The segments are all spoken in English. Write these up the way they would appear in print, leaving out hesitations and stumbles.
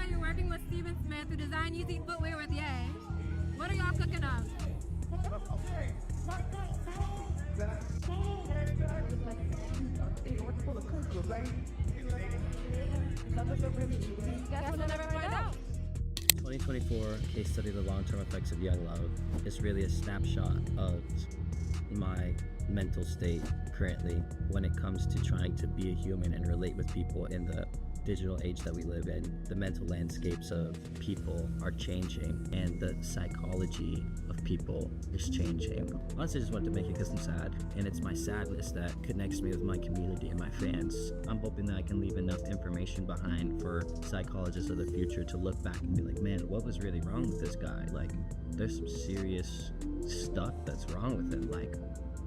you're working with Jaden Smith, who designed Yeezy footwear with Ye. What are y'all cooking up? Guess we'll never find out. 2024 case study of the long-term effects of young love is really a snapshot of my mental state currently when it comes to trying to be a human and relate with people in the digital age that we live in. The mental landscapes of people are changing and the psychology of people is changing. Honestly, I just wanted to make it because I'm sad, and it's my sadness that connects me with my community and my fans. I'm hoping that I can leave enough information behind for psychologists of the future to look back and be like, man, what was really wrong with this guy? Like, there's some serious stuff that's wrong with him. Like,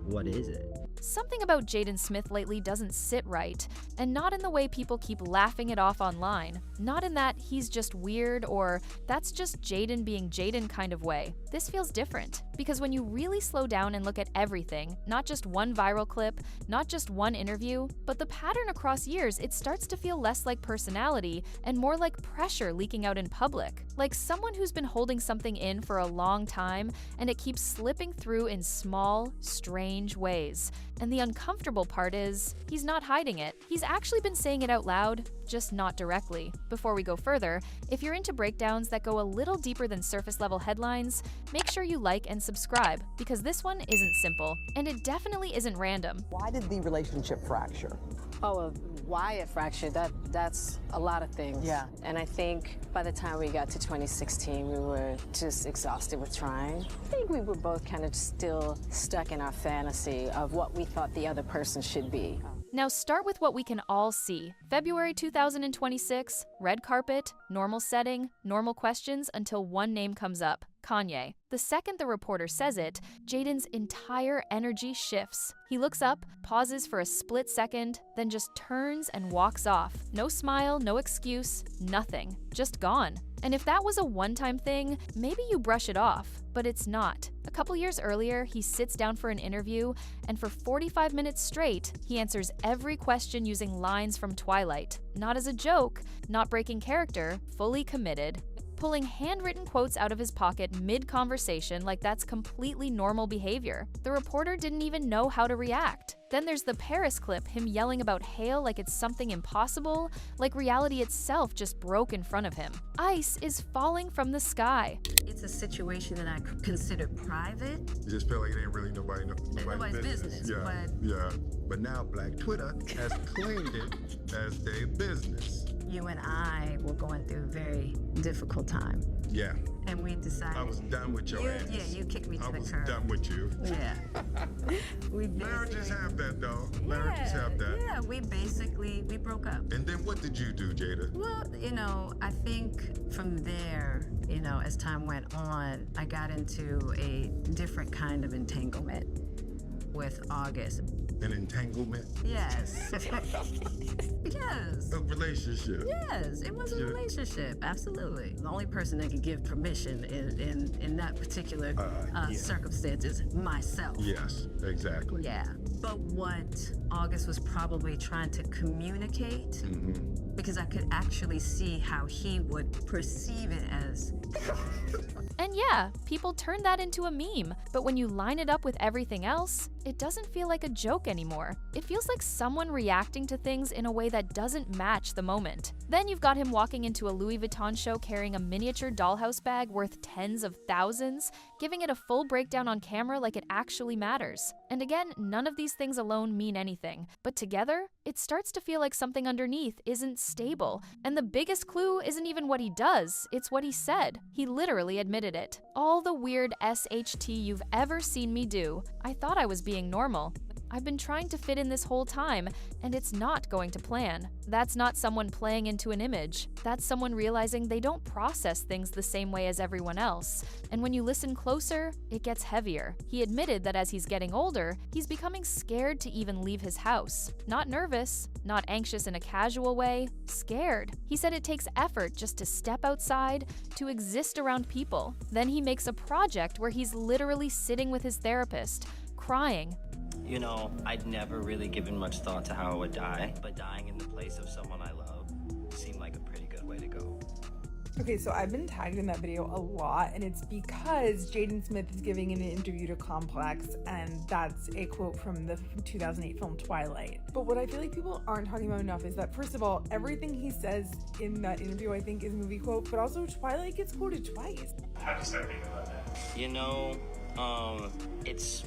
what is it? Something about Jaden Smith lately doesn't sit right, and not in the way people keep laughing it off online. Not in that he's just weird or that's just Jaden being Jaden kind of way. This feels different, because when you really slow down and look at everything, not just one viral clip, not just one interview, but the pattern across years, it starts to feel less like personality and more like pressure leaking out in public. Like someone who's been holding something in for a long time and it keeps slipping through in small, strange ways. And the uncomfortable part is, he's not hiding it. He's actually been saying it out loud, just not directly. Before we go further, if you're into breakdowns that go a little deeper than surface-level headlines, make sure you like and subscribe, because this one isn't simple, and it definitely isn't random. Why did the relationship fracture? Oh, why it fractured, that's a lot of things. Yeah. And I think by the time we got to 2016, we were just exhausted with trying. I think we were both kind of still stuck in our fantasy of what we thought the other person should be. Now start with what we can all see. February 2026, red carpet, normal setting, normal questions until one name comes up, Kanye. The second the reporter says it, Jaden's entire energy shifts. He looks up, pauses for a split second, then just turns and walks off. No smile, no excuse, nothing. Just gone. And if that was a one-time thing, maybe you brush it off, but it's not. A couple years earlier, he sits down for an interview, and for 45 minutes straight, he answers every question using lines from Twilight. Not as a joke, not breaking character, fully committed. Pulling handwritten quotes out of his pocket mid-conversation like that's completely normal behavior. The reporter didn't even know how to react. Then there's the Paris clip, him yelling about hail like it's something impossible, like reality itself just broke in front of him. Ice is falling from the sky. It's a situation that I consider private. You just feel like it ain't really nobody's business. Yeah. But now Black Twitter has claimed it as their business. You and I were going through a very difficult time. Yeah. And we decided. I was done with your ass. Yeah, you kicked me to the curb. I was done with you. Yeah. Marriages have that, though. Marriages have that. Yeah, we broke up. And then what did you do, Jada? Well, I think from there, as time went on, I got into a different kind of entanglement with August. An entanglement? Yes. Yes. A relationship? Yes, it was a relationship, absolutely. The only person that could give permission in that particular circumstance is myself. Yes, exactly. Yeah. But what August was probably trying to communicate, because I could actually see how he would perceive it as. And yeah, people turn that into a meme, but when you line it up with everything else, it doesn't feel like a joke anymore. It feels like someone reacting to things in a way that doesn't match the moment. Then you've got him walking into a Louis Vuitton show carrying a miniature dollhouse bag worth tens of thousands, giving it a full breakdown on camera like it actually matters. And again, none of these things alone mean anything, but together, it starts to feel like something underneath isn't stable. And the biggest clue isn't even what he does, it's what he said. He literally admitted it. All the weird SHT you've ever seen me do, I thought I was being normal. I've been trying to fit in this whole time, and it's not going to plan. That's not someone playing into an image. That's someone realizing they don't process things the same way as everyone else. And when you listen closer, it gets heavier. He admitted that as he's getting older, he's becoming scared to even leave his house. Not nervous, not anxious in a casual way, scared. He said it takes effort just to step outside, to exist around people. Then he makes a project where he's literally sitting with his therapist, crying. I'd never really given much thought to how I would die, but dying in the place of someone I love seemed like a pretty good way to go. Okay, so I've been tagged in that video a lot, and it's because Jaden Smith is giving an interview to Complex, and that's a quote from the 2008 film Twilight. But what I feel like people aren't talking about enough is that, first of all, everything he says in that interview I think is movie quote, but also Twilight gets quoted twice. How do you start thinking about that? You know, it's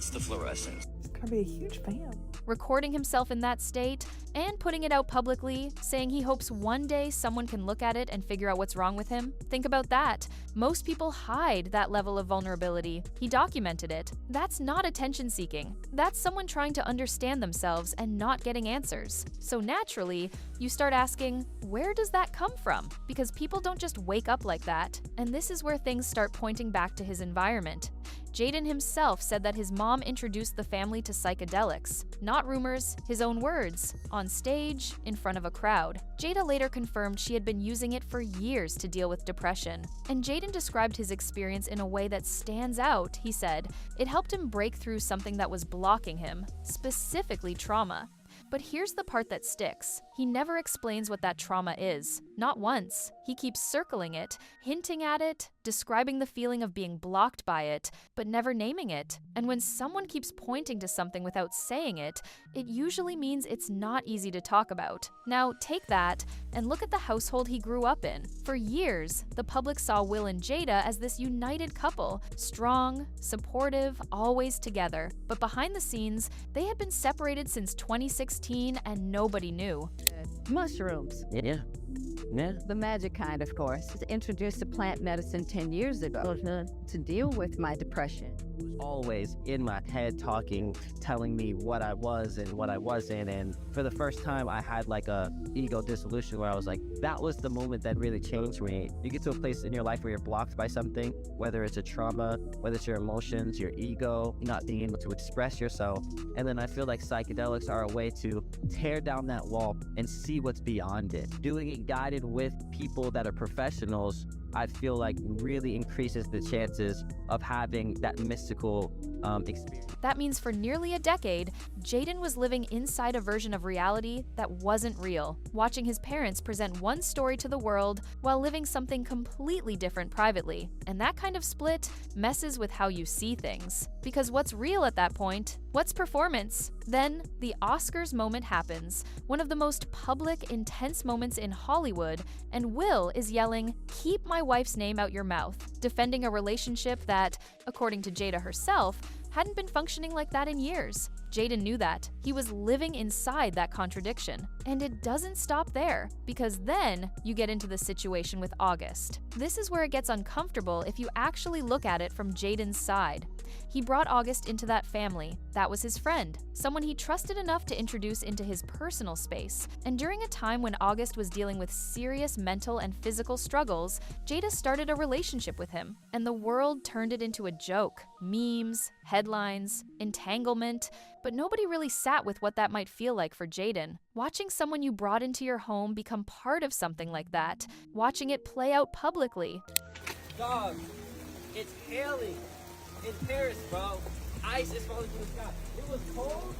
the fluorescence. He's gotta be a huge fan. Recording himself in that state and putting it out publicly, saying he hopes one day someone can look at it and figure out what's wrong with him. Think about that. Most people hide that level of vulnerability. He documented it. That's not attention seeking. That's someone trying to understand themselves and not getting answers. So naturally, you start asking, where does that come from? Because people don't just wake up like that. And this is where things start pointing back to his environment. Jaden himself said that his mom introduced the family to psychedelics. Not rumors, his own words, on stage, in front of a crowd. Jada later confirmed she had been using it for years to deal with depression. And Jaden described his experience in a way that stands out. He said, it helped him break through something that was blocking him, specifically trauma. But here's the part that sticks. He never explains what that trauma is. Not once. He keeps circling it, hinting at it, describing the feeling of being blocked by it, but never naming it. And when someone keeps pointing to something without saying it, it usually means it's not easy to talk about. Now, take that and look at the household he grew up in. For years, the public saw Will and Jada as this united couple, strong, supportive, always together. But behind the scenes, they had been separated since 2016 and nobody knew. Mushrooms. Yeah. The magic kind, of course. I was introduced to plant medicine 10 years ago to deal with my depression. Always in my head talking, telling me what I was and what I wasn't. And for the first time, I had like a ego dissolution where I was like, that was the moment that really changed me. You get to a place in your life where you're blocked by something, whether it's a trauma, whether it's your emotions, your ego, not being able to express yourself. And then I feel like psychedelics are a way to tear down that wall and see what's beyond it. Doing it guided with people that are professionals, I feel like really increases the chances of having that mystical experience. That means for nearly a decade, Jaden was living inside a version of reality that wasn't real, watching his parents present one story to the world while living something completely different privately. And that kind of split messes with how you see things. Because what's real at that point? What's performance? Then, the Oscars moment happens, one of the most public, intense moments in Hollywood, and Will is yelling, "Keep my wife's name out your mouth," defending a relationship that, according to Jada herself, hadn't been functioning like that in years. Jaden knew that. He was living inside that contradiction. And it doesn't stop there, because then you get into the situation with August. This is where it gets uncomfortable if you actually look at it from Jaden's side. He brought August into that family. That was his friend, someone he trusted enough to introduce into his personal space. And during a time when August was dealing with serious mental and physical struggles, Jada started a relationship with him. And the world turned it into a joke. Memes, headlines, entanglement, but nobody really sat with what that might feel like for Jaden. Watching someone you brought into your home become part of something like that, watching it play out publicly. Dog, it's hailing in Paris, bro. Ice is falling from the sky. It was cold.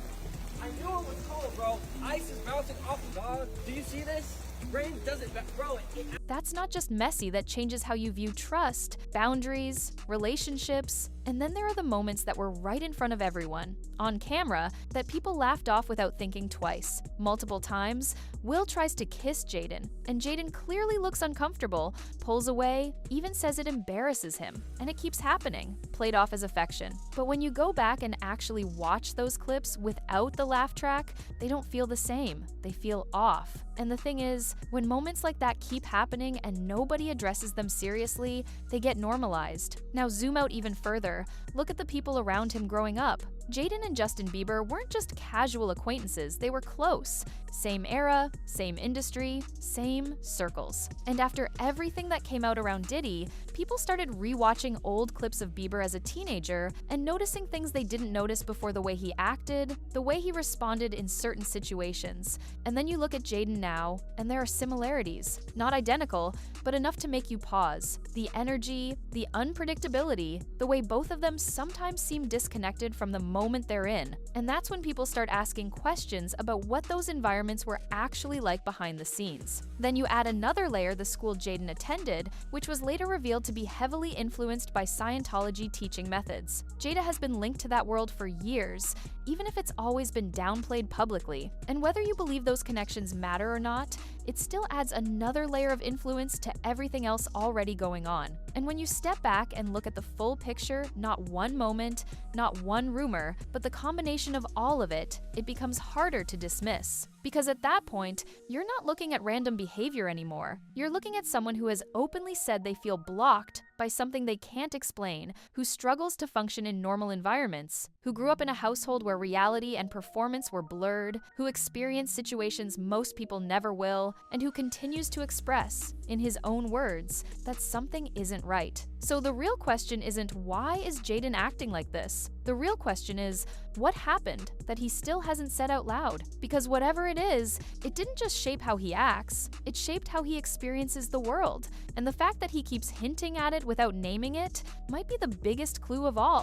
I knew it was cold, bro. Ice is bouncing off the dog. Do you see this? Rain doesn't, bro. That's not just messy, that changes how you view trust, boundaries, relationships. And then there are the moments that were right in front of everyone, on camera, that people laughed off without thinking twice. Multiple times, Will tries to kiss Jaden, and Jaden clearly looks uncomfortable, pulls away, even says it embarrasses him, and it keeps happening, played off as affection. But when you go back and actually watch those clips without the laugh track, they don't feel the same. They feel off. And the thing is, when moments like that keep happening and nobody addresses them seriously, they get normalized. Now zoom out even further. Look at the people around him growing up. Jaden and Justin Bieber weren't just casual acquaintances, they were close. Same era, same industry, same circles. And after everything that came out around Diddy, people started rewatching old clips of Bieber as a teenager and noticing things they didn't notice before, the way he acted, the way he responded in certain situations. And then you look at Jaden now, and there are similarities. Not identical, but enough to make you pause. The energy, the unpredictability, the way both of them sometimes seem disconnected from the moment they're in, and that's when people start asking questions about what those environments were actually like behind the scenes. Then you add another layer, the school Jaden attended, which was later revealed to be heavily influenced by Scientology teaching methods. Jada has been linked to that world for years, even if it's always been downplayed publicly. And whether you believe those connections matter or not, it still adds another layer of influence to everything else already going on. And when you step back and look at the full picture, not one moment, not one rumor, but the combination of all of it, it becomes harder to dismiss. Because at that point, you're not looking at random behavior anymore. You're looking at someone who has openly said they feel blocked by something they can't explain, who struggles to function in normal environments, who grew up in a household where reality and performance were blurred, who experienced situations most people never will, and who continues to express, in his own words, that something isn't right. So the real question isn't why is Jaden acting like this? The real question is, what happened that he still hasn't said out loud? Because whatever it is, it didn't just shape how he acts, it shaped how he experiences the world. And the fact that he keeps hinting at it without naming it might be the biggest clue of all.